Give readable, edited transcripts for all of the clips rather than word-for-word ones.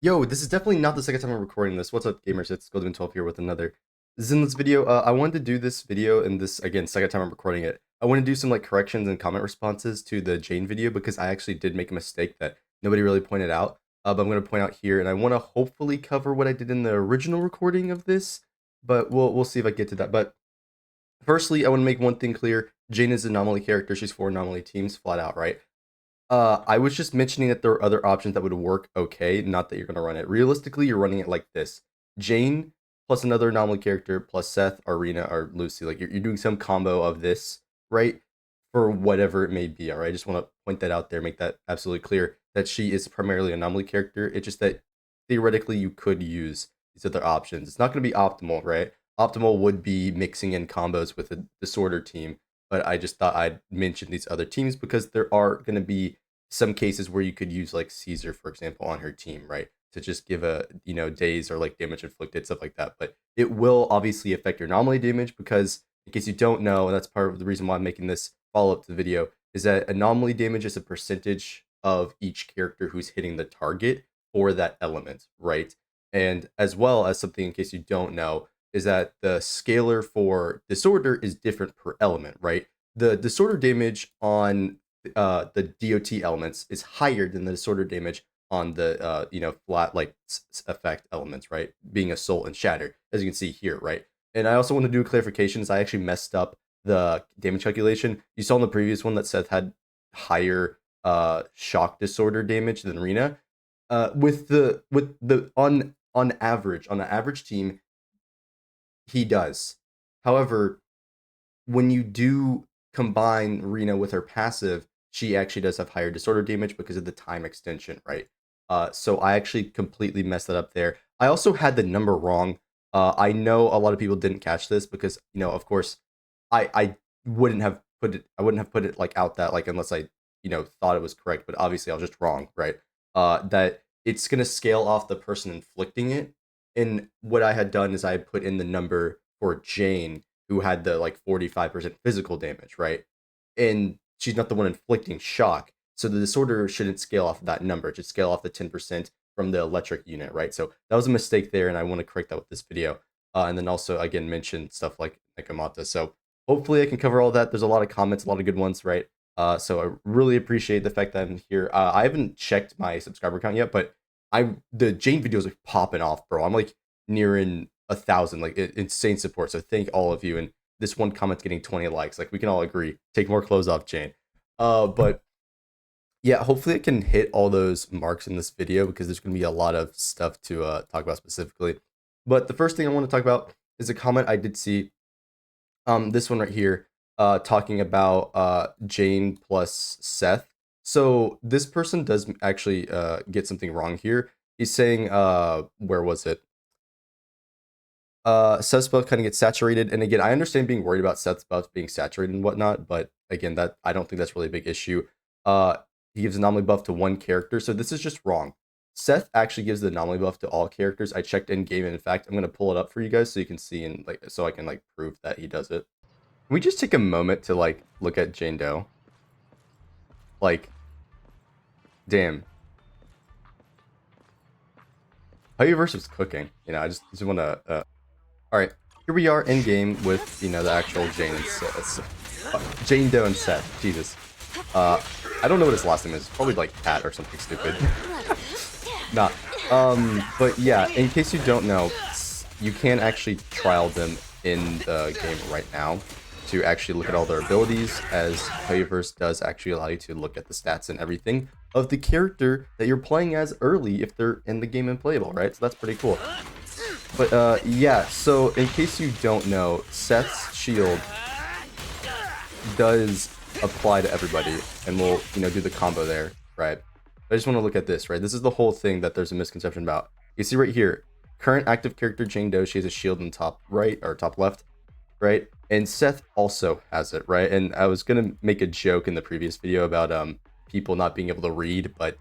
Yo, this is definitely not the second time I'm recording this. What's up, gamers? It's Golden12 here with another Zenless video. I wanted to do this video, and this, again, second time I'm recording it. I want to do some, like, corrections and comment responses to the Jane video, because I actually did make a mistake that nobody really pointed out. But I'm going to point out here, and I want to hopefully cover what I did in the original recording of this, but we'll see if I get to that. But firstly, I want to make one thing clear. Jane is an anomaly character. She's for anomaly teams, flat out, right? I was just mentioning that there are other options that would work okay, not that you're gonna run it. Realistically, you're running it like this: Jane plus another anomaly character plus Seth or Rina or Lucy. Like you're doing some combo of this, right? For whatever it may be. All right. I just want to point that out there, make that absolutely clear that she is primarily an anomaly character. It's just that theoretically you could use these other options. It's not gonna be optimal, right? Optimal would be mixing in combos with a disorder team, but I just thought I'd mention these other teams because there are going to be some cases where you could use like Caesar, for example, on her team, right? To just give a, days or like damage inflicted, stuff like that. But it will obviously affect your anomaly damage because, in case you don't know, and that's part of the reason why I'm making this follow up to the video, is that anomaly damage is a percentage of each character who's hitting the target for that element, right? And as well as something, in case you don't know, is that the scalar for disorder is different per element, right? The disorder damage on the DOT elements is higher than the disorder damage on the flat like effect elements, right? Being assault and shatter, as you can see here, right? And I also want to do a clarification, is I actually messed up the damage calculation. You saw in the previous one that Seth had higher shock disorder damage than Rina. With the on average, on the average team, he does. However, when you do combine Rena with her passive, she actually does have higher disorder damage because of the time extension, right? So I actually completely messed that up there. I also had the number wrong. I know a lot of people didn't catch this because, of course, I wouldn't have put it like out that like unless I, thought it was correct, but obviously I was just wrong, right? That it's gonna scale off the person inflicting it. And what I had done is I had put in the number for Jane, who had the like 45% physical damage, right? And she's not the one inflicting shock. So the disorder shouldn't scale off that number. It should scale off the 10% from the electric unit, right? So that was a mistake there, and I want to correct that with this video. And then also, again, mention stuff like Nakamata. So hopefully I can cover all that. There's a lot of comments, a lot of good ones, right? So I really appreciate the fact that I'm here. I haven't checked my subscriber count yet, but the Jane videos are popping off, bro. I'm like nearing 1,000, like insane support. So thank all of you. And this one comment's getting 20 likes. Like we can all agree, take more clothes off, Jane. But yeah, hopefully I can hit all those marks in this video because there's gonna be a lot of stuff to talk about specifically. But the first thing I want to talk about is a comment I did see. This one right here, talking about Jane plus Seth. So this person does actually get something wrong here. He's saying, where was it? Seth's buff kind of gets saturated, and again, I understand being worried about Seth's buff being saturated and whatnot, but again, that I don't think that's really a big issue. He gives anomaly buff to one character, so this is just wrong. Seth actually gives the anomaly buff to all characters. I checked in game, and in fact, I'm gonna pull it up for you guys so you can see and like so I can like prove that he does it. Can we just take a moment to like look at Jane Doe? Like, damn. How you versus cooking? I just want to. All right, here we are in game with the actual Jane and Seth, Jane Doe and Seth. Jesus. I don't know what his last name is. Probably like Cat or something stupid. Nah. But yeah, in case you don't know, you can actually trial them in the game right now to actually look at all their abilities, as Playverse does actually allow you to look at the stats and everything of the character that you're playing as early if they're in the game and playable, right? So that's pretty cool. But yeah, so in case you don't know, Seth's shield does apply to everybody, and we'll do the combo there, right? I just want to look at this, right? This is the whole thing that there's a misconception about. You see right here, current active character Jane Doe, she has a shield in the top right or top left, right? And Seth also has it, right? And I was gonna make a joke in the previous video about people not being able to read, but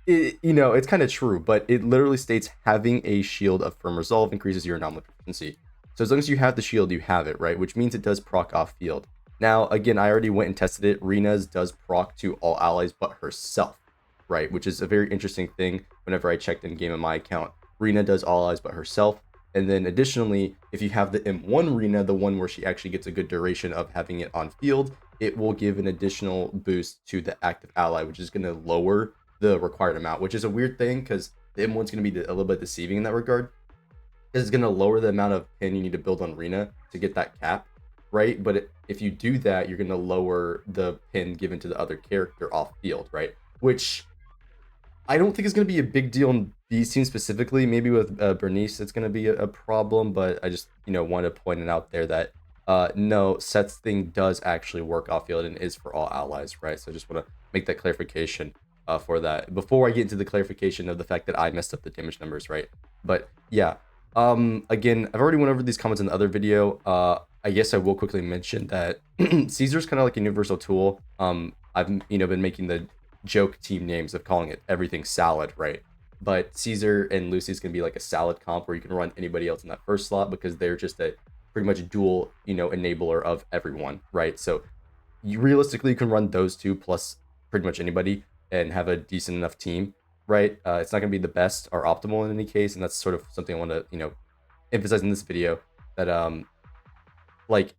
it's kind of true. But it literally states having a shield of firm resolve increases your anomaly proficiency. So as long as you have the shield, you have it, right? Which means it does proc off field. Now, again, I already went and tested it. Rina's does proc to all allies but herself, right? Which is a very interesting thing. whenever I checked in game in my account. Rina does all eyes but herself. And then additionally, if you have the M1 Rina, the one where she actually gets a good duration of having it on field, it will give an additional boost to the active ally, which is going to lower the required amount, which is a weird thing because the M1's going to be a little bit deceiving in that regard. It's going to lower the amount of pin you need to build on Rina to get that cap, right? But if you do that, you're going to lower the pin given to the other character off field, right? Which I don't think it's going to be a big deal in these teams specifically. Maybe with Bernice, it's going to be a problem, but I just, want to point it out there that no, Seth's thing does actually work off field and is for all allies, right? So I just want to make that clarification for that before I get into the clarification of the fact that I messed up the damage numbers, right? But yeah, again, I've already went over these comments in the other video. I guess I will quickly mention that Caesar's kind of like a universal tool. I've been making the joke team names of calling it everything salad, right? But Caesar and Lucy's gonna be like a salad comp where you can run anybody else in that first slot because they're just a pretty much dual, enabler of everyone, right? So you realistically can run those two plus pretty much anybody and have a decent enough team, right? It's not gonna be the best or optimal in any case, and that's sort of something I want to, emphasize in this video that like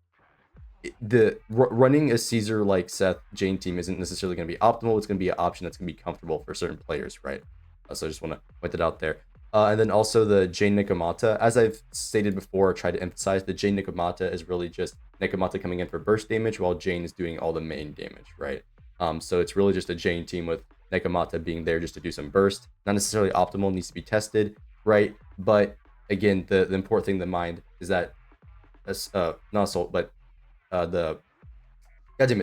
running a Caesar like Seth Jane team isn't necessarily going to be optimal. It's going to be an option that's going to be comfortable for certain players, right? So I just want to point that out there. And then also the Jane Nikomata, as I've stated before, I tried to emphasize the Jane Nikomata is really just Nikomata coming in for burst damage while Jane is doing all the main damage, right? So it's really just a Jane team with Nikomata being there just to do some burst. Not necessarily optimal, needs to be tested, right? But again, the important thing to mind is that not assault, but the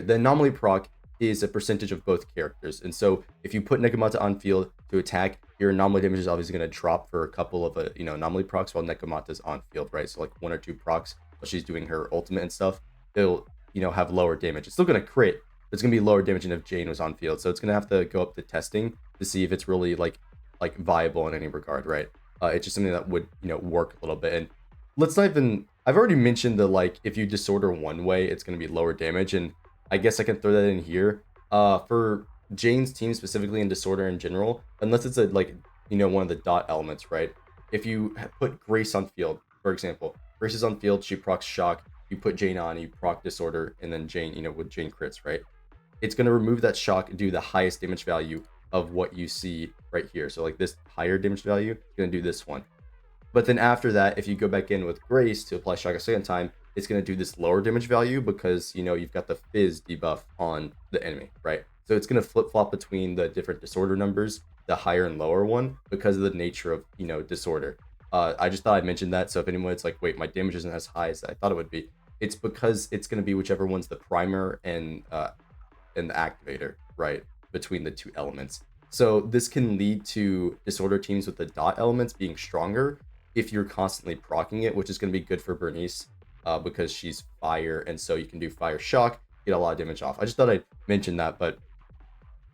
anomaly proc is a percentage of both characters, and so if you put Nekomata on field to attack, your anomaly damage is obviously going to drop for a couple of anomaly procs while Nekomata's on field, right? So like 1 or 2 procs while she's doing her ultimate and stuff, it'll have lower damage. It's still going to crit, but it's going to be lower damage than if Jane was on field. So it's going to have to go up to testing to see if it's really like viable in any regard, right? It's just something that would work a little bit. And let's not even, I've already mentioned that like if you disorder one way, it's going to be lower damage, and I guess I can throw that in here. For Jane's team specifically and disorder in general, unless it's one of the dot elements, right? If you put Grace on field, for example, Grace is on field, she procs shock, you put Jane on, you proc disorder, and then Jane, with Jane crits, right? It's going to remove that shock and do the highest damage value of what you see right here. So like this higher damage value is going to do this one. But then after that, if you go back in with Grace to apply shock a second time, it's going to do this lower damage value because, you've got the fizz debuff on the enemy, right? So it's going to flip-flop between the different disorder numbers, the higher and lower one, because of the nature of, disorder. I just thought I'd mention that. So if anyone's like, wait, my damage isn't as high as I thought it would be, it's because it's going to be whichever one's the primer and the activator, right? Between the two elements. So this can lead to disorder teams with the dot elements being stronger if you're constantly proccing it, which is going to be good for Bernice because she's fire, and so you can do fire shock, get a lot of damage off. I just thought I'd mention that, but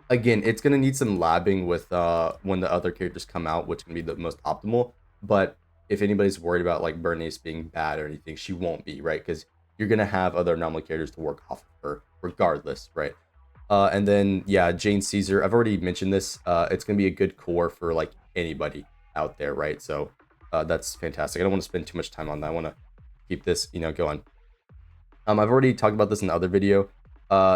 again, it's going to need some labbing with when the other characters come out, which can be the most optimal. But if anybody's worried about like Bernice being bad or anything, she won't be, right? Because you're going to have other anomaly characters to work off of her regardless, right? And then, yeah, Jane Caesar, I've already mentioned this. It's going to be a good core for like anybody out there, right? So that's fantastic. I don't want to spend too much time on that. I want to keep this, going. I've already talked about this in the other video.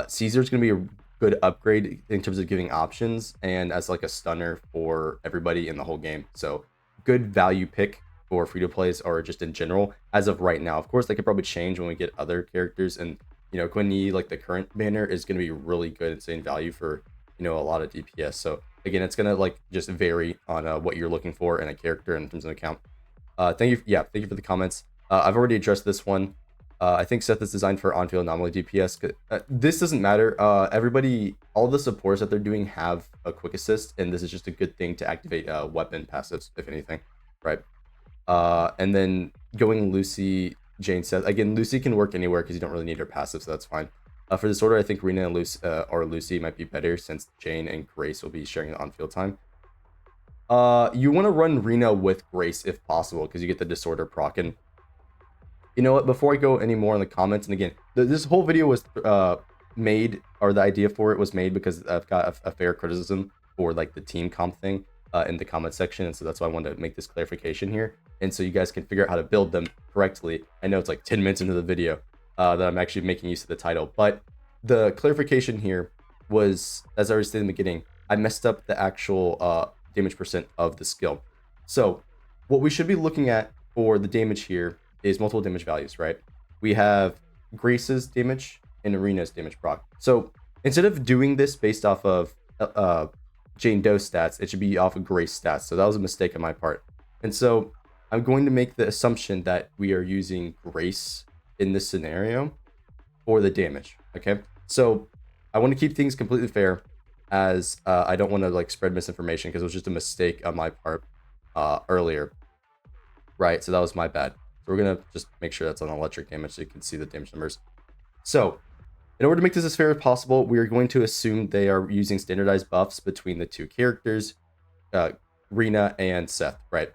Caesar's going to be a good upgrade in terms of giving options and as like a stunner for everybody in the whole game. So good value pick for free-to-plays or just in general as of right now. Of course, that could probably change when we get other characters, and Quinn Yi, like the current banner, is going to be really good, insane value for a lot of DPS. So again, it's going to like just vary on what you're looking for in a character in terms of account. Thank you for the comments. I've already addressed this one. I think Seth is designed for on-field anomaly DPS. This doesn't matter. All the supports that they're doing have a quick assist, and this is just a good thing to activate weapon passives, if anything, right? And then going Lucy, Jane, Seth. Again, Lucy can work anywhere because you don't really need her passive, so that's fine. For this order, I think Rina and Lucy might be better since Jane and Grace will be sharing the on-field time. You want to run Rina with Grace if possible because you get the disorder proc. And you know what, before I go any more in the comments, and again, this whole video was made, or the idea for it was made because I've got a fair criticism for like the team comp thing. in the comment section, and so that's why I wanted to make this clarification here, and so you guys can figure out how to build them correctly. I know it's like 10 minutes into the video that I'm actually making use of the title, but the clarification here was, as I already stated in the beginning, I messed up the actual damage percent of the skill. So what we should be looking at for the damage here is multiple damage values, right? We have Grace's damage and Rina's damage proc. So instead of doing this based off of Jane Doe stats, it should be off of Grace stats. So that was a mistake on my part. And so I'm going to make the assumption that we are using Grace in this scenario for the damage, okay? So I want to keep things completely fair, as I don't want to like spread misinformation, because it was just a mistake on my part earlier, right? So that was my bad. So we're gonna just make sure that's on electric damage so you can see the damage numbers. So in order to make this as fair as possible, we are going to assume they are using standardized buffs between the two characters, Rina and Seth, right?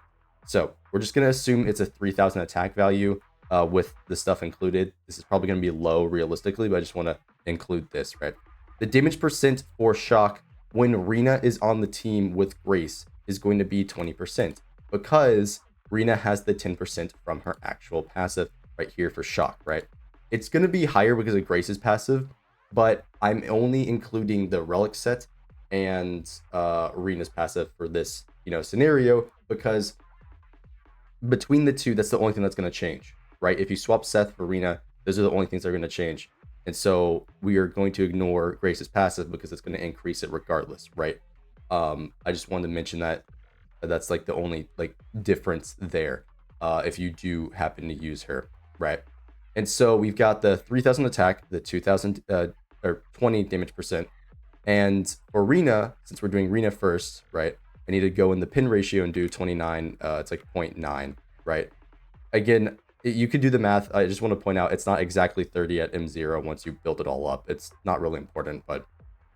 So we're just gonna assume it's a 3000 attack value with the stuff included. This is probably gonna be low realistically, but I just want to include this, right? The damage percent for shock when Rina is on the team with Grace is going to be 20%, because Rina has the 10% from her actual passive right here for shock, right? It's going to be higher because of Grace's passive, but I'm only including the relic set and Rina's passive for this, scenario, because between the two, that's the only thing that's going to change, right? If you swap Seth for Rina, those are the only things that are going to change. And so we are going to ignore Grace's passive because it's going to increase it regardless, right? I just wanted to mention that that's like the only like difference there if you do happen to use her, right? And so we've got the 3000 attack, the 2000 or 20 damage percent. And for Rina, since we're doing Rina first, right, I need to go in the pin ratio and do 29. It's like 0.9, right? Again, you could do the math. I just want to point out it's not exactly 30 at M0 once you build it all up. It's not really important, but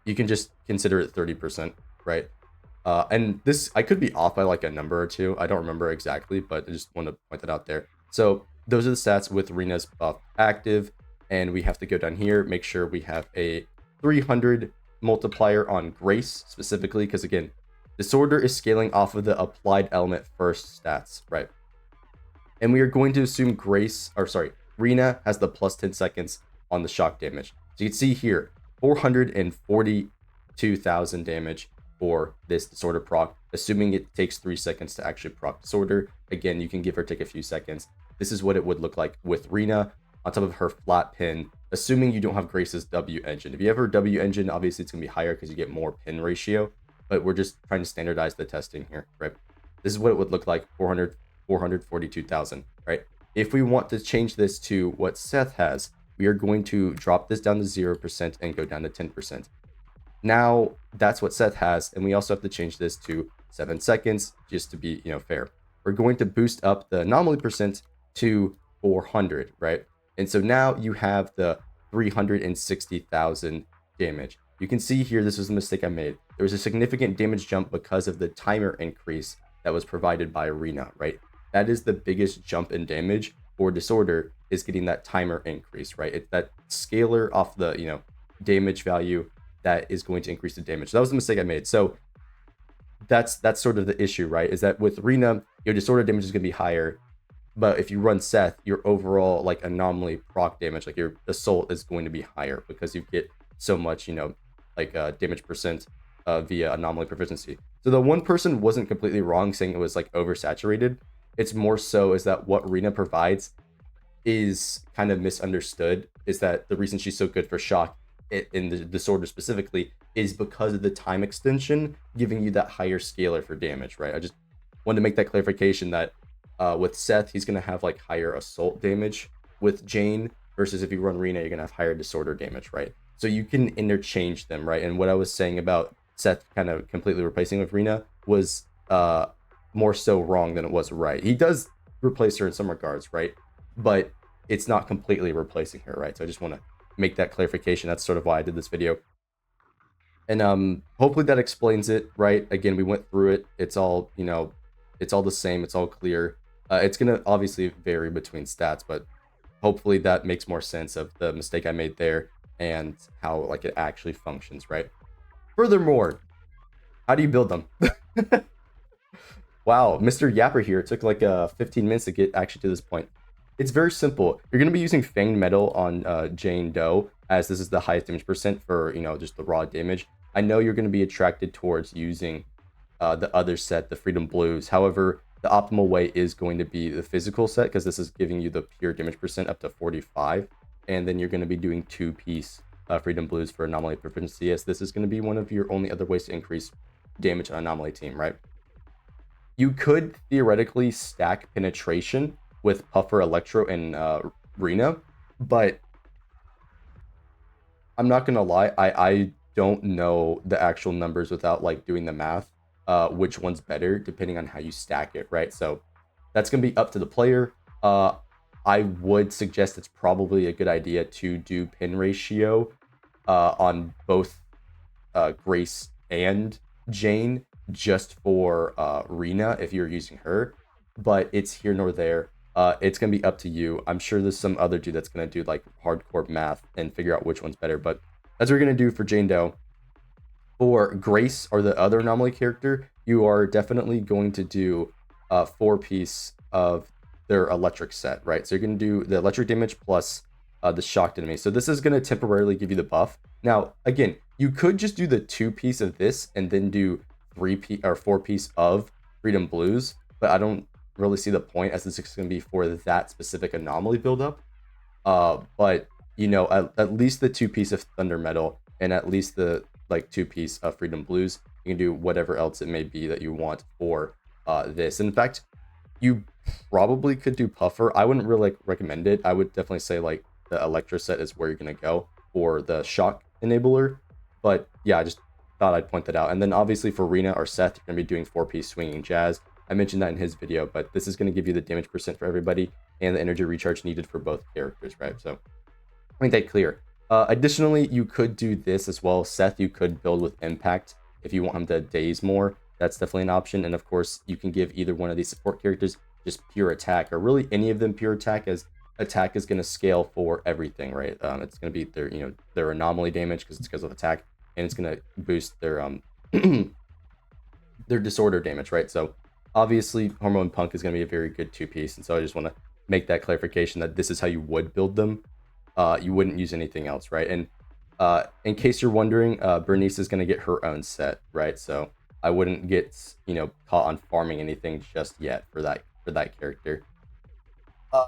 you can just consider it 30%, right? And this, I could be off by like a number or two. I don't remember exactly, but I just want to point that out there. So those are the stats with Rina's buff active, and we have to go down here, make sure we have a 300 multiplier on Grace specifically, because again, Disorder is scaling off of the applied element first stats, right? And we are going to assume Rina has the plus 10 seconds on the shock damage. So you can see here, 442,000 damage for this Disorder proc, assuming it takes 3 seconds to actually proc Disorder. Again, you can give or take a few seconds. This is what it would look like with Rina on top of her flat pin, assuming you don't have Grace's W engine. If you have her W engine, obviously it's going to be higher because you get more pin ratio, but we're just trying to standardize the testing here, right? This is what it would look like, 442,000, right? If we want to change this to what Seth has, we are going to drop this down to 0% and go down to 10%. Now, that's what Seth has, and we also have to change this to 7 seconds, just to be, fair. We're going to boost up the anomaly percent to 400, right? And so now you have the 360,000 damage. You can see here, this was a mistake I made. There was a significant damage jump because of the timer increase that was provided by Rina, right? That is the biggest jump in damage for Disorder, is getting that timer increase, right? It's that scalar off the, damage value that is going to increase the damage. So that was the mistake I made. So that's sort of the issue, right? Is that with Rina, your Disorder damage is going to be higher, but if you run Seth, your overall like anomaly proc damage, like your assault, is going to be higher because you get so much, damage percent via anomaly proficiency. So the one person wasn't completely wrong saying it was like oversaturated. It's more so is that what Rina provides is kind of misunderstood, is that the reason she's so good for shock in the Disorder specifically is because of the time extension giving you that higher scalar for damage, right? I just wanted to make that clarification that with Seth, he's going to have like higher assault damage with Jane, versus if you run Rina, you're going to have higher Disorder damage, right? So you can interchange them, right? And what I was saying about Seth kind of completely replacing with Rina was more so wrong than it was right. He does replace her in some regards, right? But it's not completely replacing her, right? So I just want to make that clarification. That's sort of why I did this video. And hopefully that explains it, right? Again, we went through it. It's all, it's all the same. It's all clear. It's going to obviously vary between stats, but hopefully that makes more sense of the mistake I made there and how like it actually functions, right? Furthermore, how do you build them? Wow, Mr. Yapper here. It took like 15 minutes to get actually to this point. It's very simple. You're going to be using Fanged Metal on Jane Doe, as this is the highest damage percent for, just the raw damage. I know you're going to be attracted towards using the other set, the Freedom Blues. However, the optimal way is going to be the physical set, because this is giving you the pure damage percent up to 45. And then you're going to be doing two-piece Freedom Blues for Anomaly Proficiency, as this is going to be one of your only other ways to increase damage on Anomaly team, right? You could theoretically stack penetration with Puffer, Electro, and Rina, but I'm not gonna lie, I don't know the actual numbers without like doing the math, which one's better depending on how you stack it, right? So that's gonna be up to the player. I would suggest it's probably a good idea to do pin ratio on both Grace and Jane, just for Rina if you're using her, but it's here nor there. It's gonna be up to you. I'm sure there's some other dude that's gonna do like hardcore math and figure out which one's better, but that's what we're gonna do for Jane Doe. For Grace or the other anomaly character, you are definitely going to do a 4-piece of their electric set, right? So you're gonna do the electric damage plus the shocked enemy. So this is gonna temporarily give you the buff. Now, again, you could just do the 2-piece of this and then do 3-piece or 4-piece of Freedom Blues, but I don't really see the point, as this is going to be for that specific anomaly buildup. But at least the 2-piece of Thunder Metal and at least the like 2-piece of Freedom Blues. You can do whatever else it may be that you want for this. In fact, you probably could do Puffer. I wouldn't really recommend it. I would definitely say like the Electro set is where you're gonna go for the shock enabler. But yeah, I just thought I'd point that out. And then obviously for Rina or Seth, you're gonna be doing 4-piece swinging jazz. I mentioned that in his video, but this is going to give you the damage percent for everybody and the energy recharge needed for both characters, right? So make that clear. Additionally, you could do this as well. Seth, you could build with impact if you want him to daze more. That's definitely an option. And of course, you can give either one of these support characters just pure attack, or really any of them pure attack, as attack is going to scale for everything, right? It's going to be their anomaly damage because it's because of attack, and it's going to boost their their disorder damage, right? So obviously, Hormone Punk is going to be a very good 2-piece, and so I just want to make that clarification that this is how you would build them. You wouldn't use anything else, right? And in case you're wondering, Bernice is going to get her own set, right? So I wouldn't get caught on farming anything just yet for that character.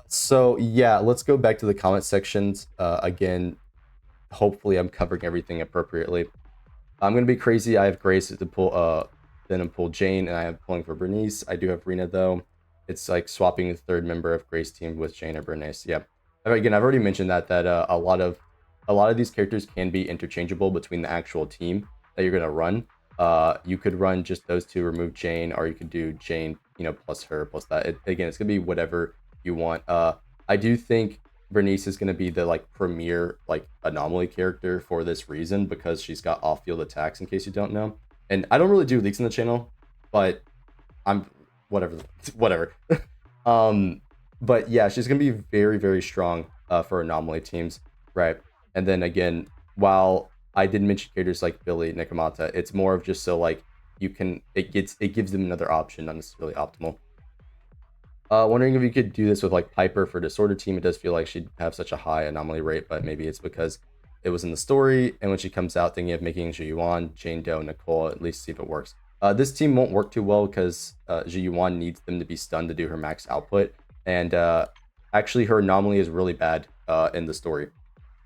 So yeah, let's go back to the comment sections again. Hopefully, I'm covering everything appropriately. I'm gonna be crazy. I have Grace to pull then I'm pull Jane, and I have pulling for Bernice. I do have Rina though. It's like swapping the third member of Grace team with Jane or Bernice. Yeah. Again, I've already mentioned that a lot of these characters can be interchangeable between the actual team that you're gonna run. You could run just those two, remove Jane, or you could do Jane, plus her, plus that. Again, it's gonna be whatever you want. I do think Bernice is gonna be the like premier like anomaly character for this reason, because she's got off-field attacks. In case you don't know. And I don't really do leaks on the channel, but I'm whatever. But yeah, she's gonna be very, very strong for anomaly teams, right? And then again, while I did mention characters like Billy, Nikamata, it's more of just so like it gives them another option, not necessarily optimal. Wondering if you could do this with like Piper for Disorder team. It does feel like she'd have such a high anomaly rate, but maybe it's because it was in the story, and when she comes out thinking of making Zhiyuan, Jane Doe, Nicole, at least see if it works. This team won't work too well because Zhiyuan needs them to be stunned to do her max output, and actually her anomaly is really bad in the story.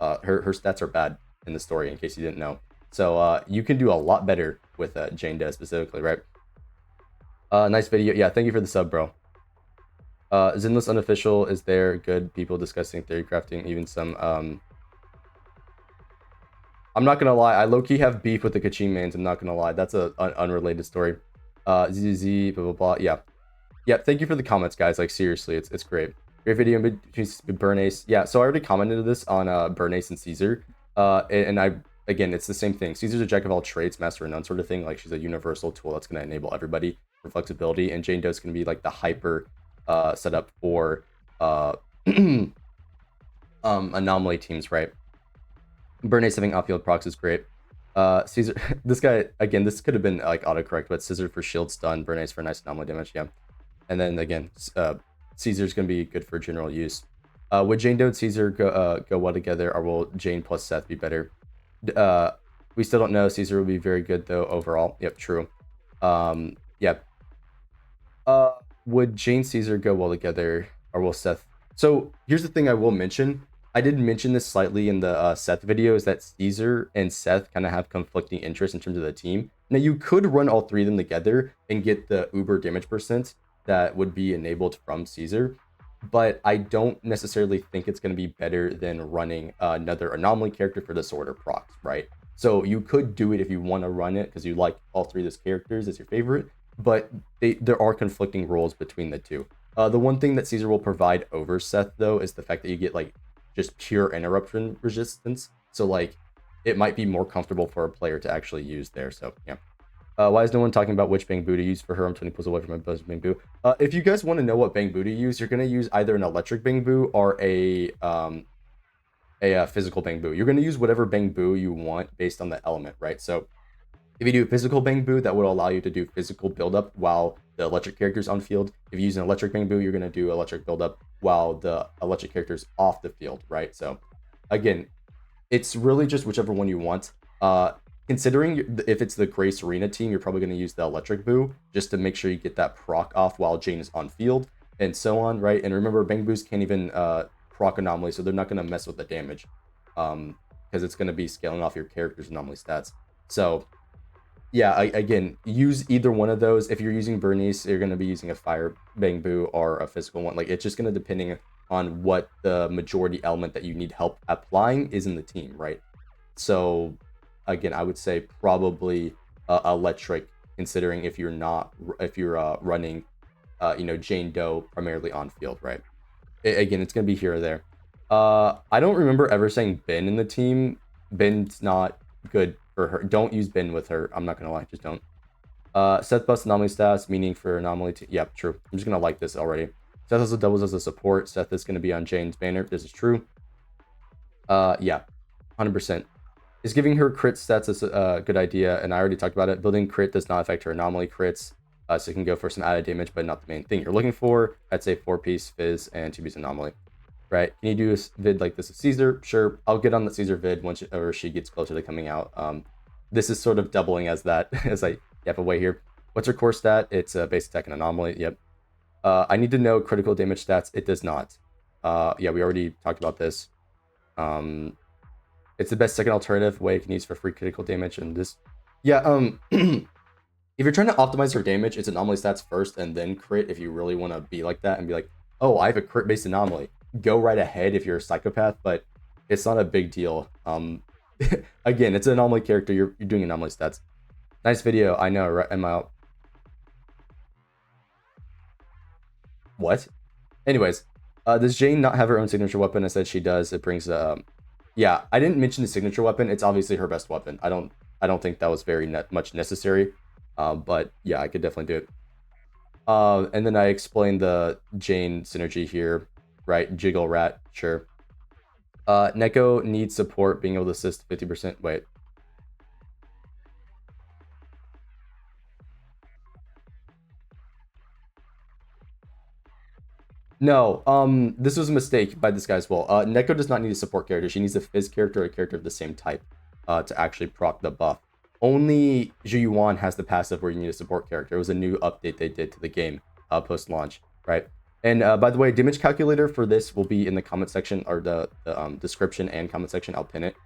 Her stats are bad in the story, in case you didn't know. So you can do a lot better with Jane Doe specifically, right? Nice video. Yeah, thank you for the sub, bro. Zenless Unofficial is there. Good people discussing theory crafting, even some I'm not gonna lie, I low-key have beef with the Kaching mains. I'm not gonna lie, that's an unrelated story. ZZZ, blah blah blah. Yeah. Thank you for the comments, guys. Like seriously, it's great. Great video between Bernace. Yeah, so I already commented this on Bernace and Caesar. And I again, it's the same thing. Caesar's a jack of all trades, master of none sort of thing. Like she's a universal tool that's gonna enable everybody for flexibility. And Jane Doe's gonna be like the hyper setup for anomaly teams, right? Bernace having outfield procs is great. Caesar, this guy again. This could have been like autocorrect, but Scissor for shield stun, Bernays for nice anomaly damage. Yeah, and then again, Caesar's gonna be good for general use. Would Jane Doe and Caesar go well together, or will Jane plus Seth be better? Uh, we still don't know. Caesar will be very good though overall. Yep, true. Yep. Uh, would Jane Caesar go well together, or will Seth? So here's the thing I will mention. I did mention this slightly in the Seth video, is that Caesar and Seth kind of have conflicting interests in terms of the team. Now you could run all three of them together and get the uber damage percent that would be enabled from Caesar, but I don't necessarily think it's going to be better than running another anomaly character for disorder procs, right? So you could do it if you want to run it because you like all three of those characters as your favorite, but there are conflicting roles between the two. The one thing that Caesar will provide over Seth though is the fact that you get like just pure interruption resistance. So like it might be more comfortable for a player to actually use there. So yeah. Why is no one talking about which Bang Boo to use for her? I'm 20 pulls away from my buzz Bang Boo. If you guys want to know what Bang Boo to use, you're gonna use either an electric Bang Boo or a physical Bang Boo. You're gonna use whatever Bang Boo you want based on the element, right? So if you do physical Bang Boo, that would allow you to do physical buildup while the electric character's on field. If you use an electric Bang Boo, you're gonna do electric buildup while the electric character's off the field, right? So again, it's really just whichever one you want. Considering if it's the Grace Rina team, you're probably going to use the electric boo just to make sure you get that proc off while Jane is on field and so on, right? And remember, Bang Boos can't even proc anomaly, so they're not going to mess with the damage because it's going to be scaling off your character's anomaly stats. So yeah, again, use either one of those. If you're using Bernice, you're going to be using a fire Bang Boo or a physical one. Like it's just going to depending on what the majority element that you need help applying is in the team, right? So again, I would say probably electric, considering if you're running Jane Doe primarily on field, right? Again, it's gonna be here or there. I don't remember ever saying Ben in the team. Ben's not good for her. Don't use Ben with her. I'm not gonna lie, just don't. Seth busts anomaly stats, meaning for anomaly. Yep, true. I'm just gonna like this already. Seth also doubles as a support. Seth is gonna be on Jane's banner. This is true. Yeah, 100%. Is giving her crit stats is a good idea, and I already talked about it. Building crit does not affect her anomaly crits, so you can go for some added damage, but not the main thing you're looking for. I'd say 4-piece Fizz and 2-piece anomaly. Right? Can you do a vid like this with Caesar? Sure, I'll get on the Caesar vid once she gets closer to coming out. This is sort of doubling as that as I yap away here. What's her core stat? It's a base attack and anomaly. Yep. I need to know critical damage stats. It does not. Yeah, we already talked about this. It's the best second alternative way you can use for free critical damage, and this, yeah, if you're trying to optimize your damage, it's anomaly stats first and then crit if you really want to be like that and be like, oh, I have a crit based anomaly. Go right ahead if you're a psychopath, but it's not a big deal. Again, it's an anomaly character. You're doing anomaly stats. Nice video. I know, right? Am I out? What? Anyways, does Jane not have her own signature weapon? I said she does. It brings yeah, I didn't mention the signature weapon. It's obviously her best weapon. I don't think that was very much necessary. But yeah, I could definitely do it. And then I explained the Jane synergy here, right? Jiggle rat, sure. Neko needs support, being able to assist 50%. Wait. No, this was a mistake by this guy as well. Neko does not need a support character. She needs a Fizz character or a character of the same type to actually proc the buff. Only Zhu Yuan has the passive where you need a support character. It was a new update they did to the game post-launch, right? And by the way, damage calculator for this will be in the comment section or the description and comment section. I'll pin it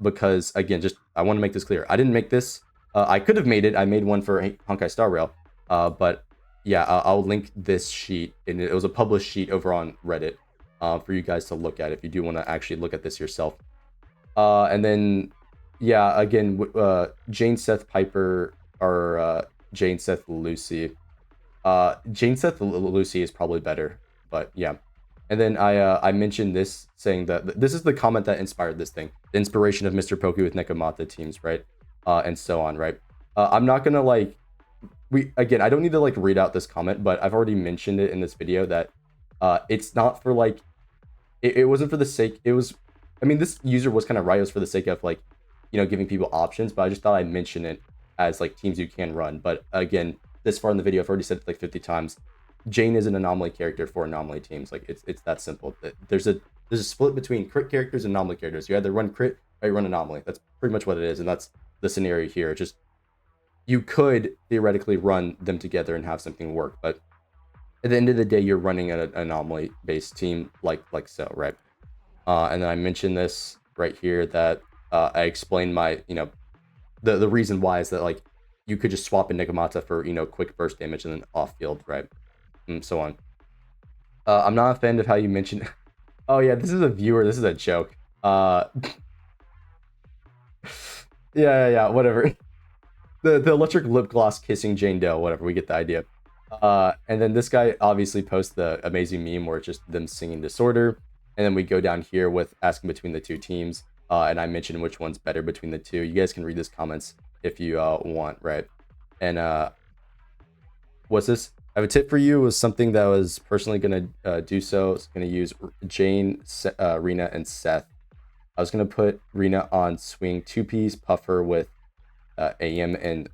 because, again, just I want to make this clear. I didn't make this. I could have made it. I made one for Honkai Star Rail, but yeah, I'll link this sheet, and it was a published sheet over on Reddit for you guys to look at if you do want to actually look at this yourself. And then, yeah, again, Jane Seth Piper or Jane Seth Lucy. Jane Seth Lucy is probably better, but yeah. And then I mentioned this, saying that this is the comment that inspired this thing, the inspiration of Mr. Poku with Nekomata teams, right? And so on, right? I'm not gonna like. Again, I don't need to like read out this comment, but I've already mentioned it in this video that it's not for like it wasn't for the sake. It was, I mean, this user was kind of right. It was for the sake of like giving people options, but I just thought I'd mention it as like teams you can run. But again, this far in the video, I've already said it like 50 times. Jane is an anomaly character for anomaly teams. Like it's that simple. There's a split between crit characters and anomaly characters. You either run crit or you run anomaly. That's pretty much what it is, and that's the scenario here. Just you could theoretically run them together and have something work, but at the end of the day, you're running an anomaly based team like so, right? And then I mentioned this right here that I explained my the reason why is that like you could just swap in Nigamata for quick burst damage and then off field, right, and so on. I'm not a fan of how you mentioned. Oh yeah, this is a viewer. This is a joke. Yeah, whatever. The electric lip gloss kissing Jane Doe, whatever. We get the idea. And then this guy obviously posts the amazing meme where it's just them singing Disorder, and then we go down here with asking between the two teams, and I mentioned which one's better between the two. You guys can read this comments if you want, right? And what's this? I have a tip for you. Was something that was personally gonna do so. It's gonna use Jane, Rina, and Seth. I was gonna put Rina on swing 2-piece puffer with AM and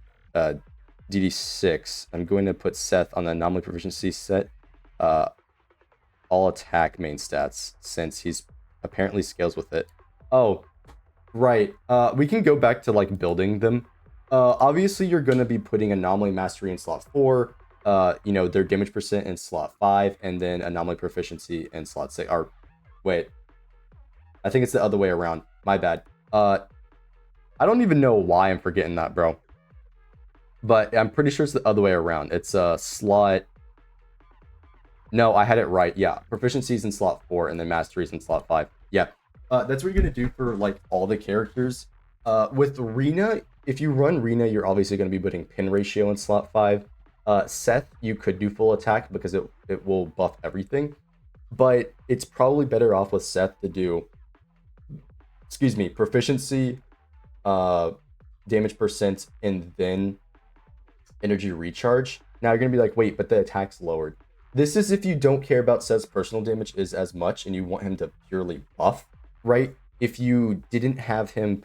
DD6. I'm going to put Seth on the anomaly proficiency set, all attack main stats, since he's apparently scales with it. Oh, right. We can go back to like building them. Obviously you're going to be putting anomaly mastery in slot 4, their damage percent in slot 5, and then anomaly proficiency in slot 6. Or wait, I think it's the other way around. My bad. I don't even know why I'm forgetting that, bro. But I'm pretty sure it's the other way around. It's slot. No, I had it right. Yeah, proficiencies in slot 4 and then masteries in slot 5. Yeah, that's what you're gonna do for like all the characters. With Rina, if you run Rina, you're obviously gonna be putting pin ratio in slot 5. Seth, you could do full attack because it will buff everything, but it's probably better off with Seth to do, excuse me, proficiency, damage percent, and then energy recharge. Now you're gonna be like, wait, but the attack's lowered. This is if you don't care about Seth's personal damage is as much and you want him to purely buff, right? If you didn't have him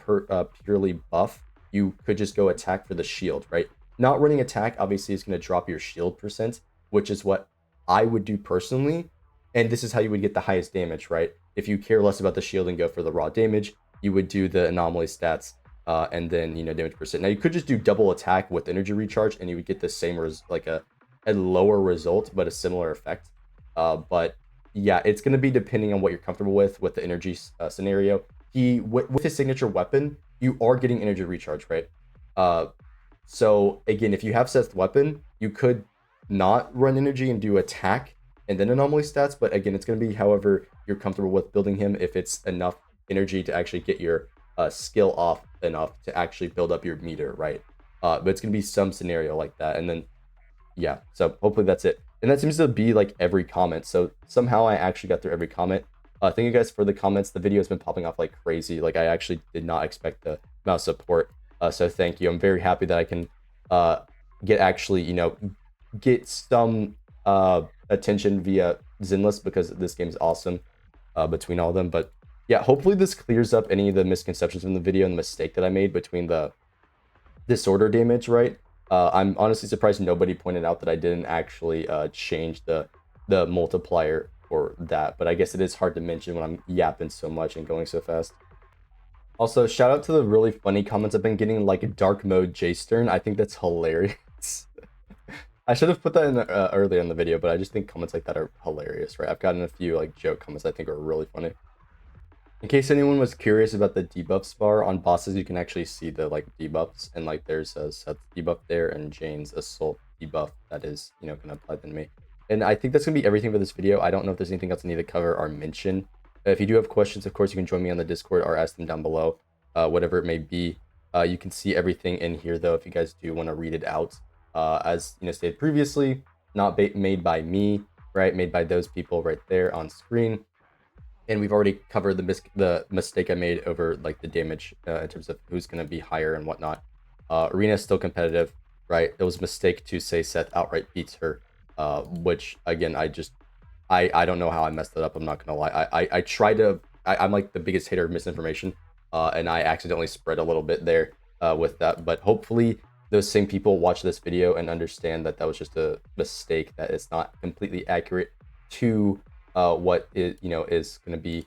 purely buff, you could just go attack for the shield, right? Not running attack obviously is going to drop your shield percent, which is what I would do personally. And this is how you would get the highest damage, right? If you care less about the shield and go for the raw damage, you would do the anomaly stats and then, damage percent. Now you could just do double attack with energy recharge and you would get the same like a lower result, but a similar effect. But yeah, it's going to be depending on what you're comfortable with the energy scenario. With his signature weapon, you are getting energy recharge, right? So again, if you have Seth's weapon, you could not run energy and do attack and then anomaly stats. But again, it's going to be however you're comfortable with building him. If it's enough energy to actually get your skill off enough to actually build up your meter, right? But it's going to be some scenario like that. And then, yeah, so hopefully that's it. And that seems to be like every comment. So somehow I actually got through every comment. Thank you guys for the comments. The video has been popping off like crazy. Like I actually did not expect the amount of support. So thank you. I'm very happy that I can get some attention via Zenless because this game is awesome between all of them. But yeah, hopefully this clears up any of the misconceptions from the video and the mistake that I made between the disorder damage, right? I'm honestly surprised nobody pointed out that I didn't actually change the multiplier for that, but I guess it is hard to mention when I'm yapping so much and going so fast. Also, shout out to the really funny comments I've been getting, like dark mode J Stern. I think that's hilarious. I should have put that in earlier in the video, but I just think comments like that are hilarious, right? I've gotten a few like joke comments I think are really funny. In case anyone was curious about the debuffs bar on bosses, you can actually see the like debuffs, and like there's a Seth's debuff there and Jane's assault debuff that is gonna apply to me. And I think that's gonna be everything for this video. I don't know if there's anything else I need to cover or mention. If you do have questions, of course you can join me on the Discord or ask them down below, whatever it may be. You can see everything in here though if you guys do want to read it out. As stated previously, not made by me, right? Made by those people right there on screen. And we've already covered the mistake I made over like the damage in terms of who's going to be higher and whatnot. Rina is still competitive, right? It was a mistake to say Seth outright beats her, which again, I don't know how I messed it up. I'm not going to lie. I try to, I'm like the biggest hater of misinformation. and I accidentally spread a little bit there with that. But hopefully those same people watch this video and understand that that was just a mistake, that it's not completely accurate to what it, is going to be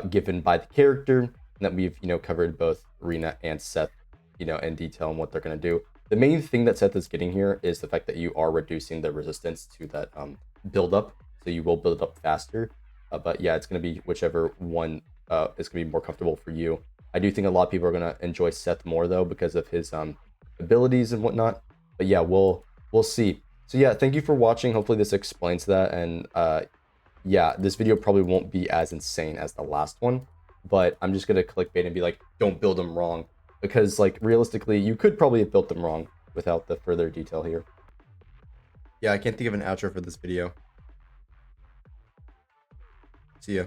given by the character, and that we've, covered both Rina and Seth, in detail on what they're going to do. The main thing that Seth is getting here is the fact that you are reducing the resistance to that build up, so you will build up faster. But yeah, it's going to be whichever one is going to be more comfortable for you. I do think a lot of people are going to enjoy Seth more though, because of his abilities and whatnot. But yeah, we'll see. So yeah, thank you for watching. Hopefully this explains that. And yeah, this video probably won't be as insane as the last one, but I'm just gonna clickbait and be like, don't build them wrong, because like realistically, you could probably have built them wrong without the further detail here. Yeah, I can't think of an outro for this video. See ya.